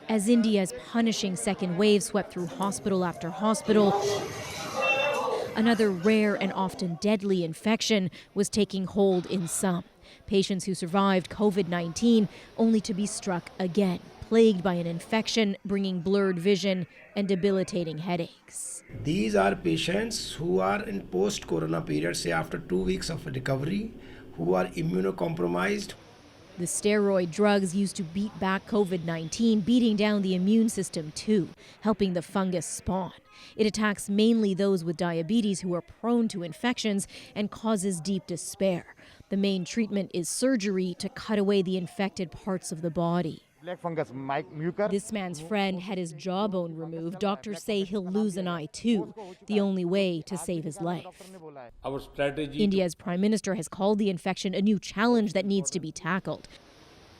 As India's punishing second wave swept through hospital after hospital, another rare and often deadly infection was taking hold in some. Patients who survived COVID-19 only to be struck again, plagued by an infection, bringing blurred vision and debilitating headaches. These are patients who are in post-corona period, say after 2 weeks of recovery, who are immunocompromised. The steroid drugs used to beat back COVID-19, beating down the immune system too, helping the fungus spawn. It attacks mainly those with diabetes who are prone to infections and causes deep despair. The main treatment is surgery to cut away the infected parts of the body. This man's friend had his jawbone removed. Doctors say he'll lose an eye too, the only way to save his life. Our strategy. India's prime minister has called the infection a new challenge that needs to be tackled.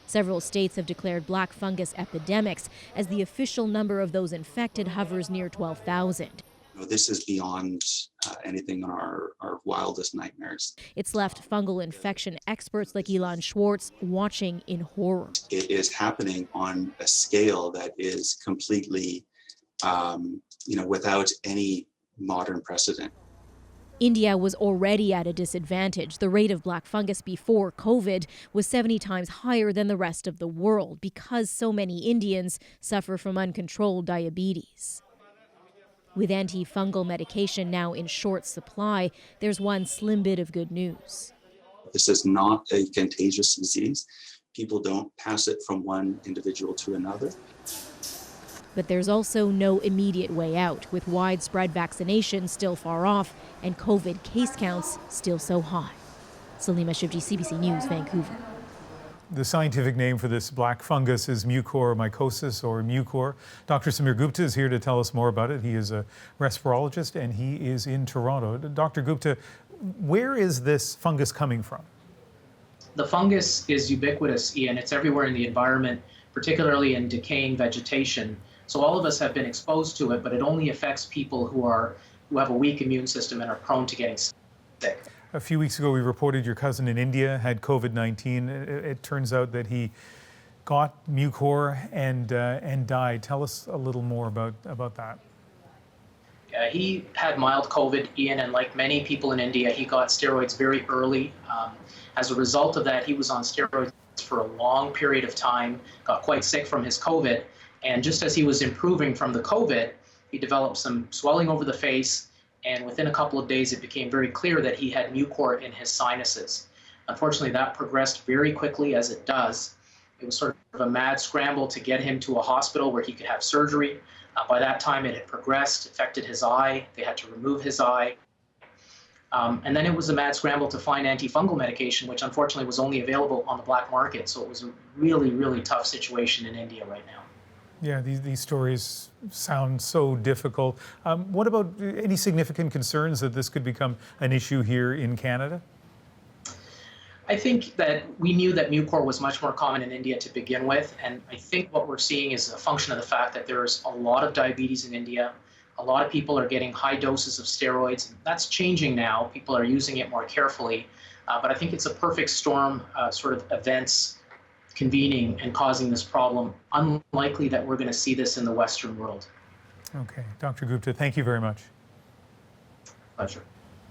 Several states have declared black fungus epidemics as the official number of those infected hovers near 12,000. This is beyond anything on our wildest nightmares. It's left fungal infection experts like Ilan Schwartz watching in horror. It is happening on a scale that is completely, without any modern precedent. India was already at a disadvantage. The rate of black fungus before COVID was 70 times higher than the rest of the world because so many Indians suffer from uncontrolled diabetes. With antifungal medication now in short supply, there's one slim bit of good news. This is not a contagious disease. People don't pass it from one individual to another. But there's also no immediate way out, with widespread vaccination still far off and COVID case counts still so high. Salima Shivji, CBC News, Vancouver. The scientific name for this black fungus is mucormycosis or mucor. Dr. Samir Gupta is here to tell us more about it. He is a respirologist and he is in Toronto. Dr. Gupta, where is this fungus coming from? The fungus is ubiquitous, Ian. It's everywhere in the environment, particularly in decaying vegetation. So all of us have been exposed to it, but it only affects people who have a weak immune system and are prone to getting sick. A few weeks ago, we reported your cousin in India had COVID-19. It turns out that he got mucor and died. Tell us a little more about that. He had mild COVID, Ian, and like many people in India, he got steroids very early. As a result of that, he was on steroids for a long period of time, got quite sick from his COVID, and just as he was improving from the COVID, he developed some swelling over the face, and within a couple of days, it became very clear that he had mucor in his sinuses. Unfortunately, that progressed very quickly, as it does. It was sort of a mad scramble to get him to a hospital where he could have surgery. By that time, it had progressed, affected his eye. They had to remove his eye. And then it was a mad scramble to find antifungal medication, which unfortunately was only available on the black market. So it was a really, really tough situation in India right now. Yeah, these stories sound so difficult. What about any significant concerns that this could become an issue here in Canada? I think that we knew that mucor was much more common in India to begin with, and I think what we're seeing is a function of the fact that there's a lot of diabetes in India. A lot of people are getting high doses of steroids. That's changing now. People are using it more carefully, but I think it's a perfect storm sort of events convening and causing this problem. Unlikely that we're going to see this in the Western world. Okay, Dr. Gupta, thank you very much. Pleasure.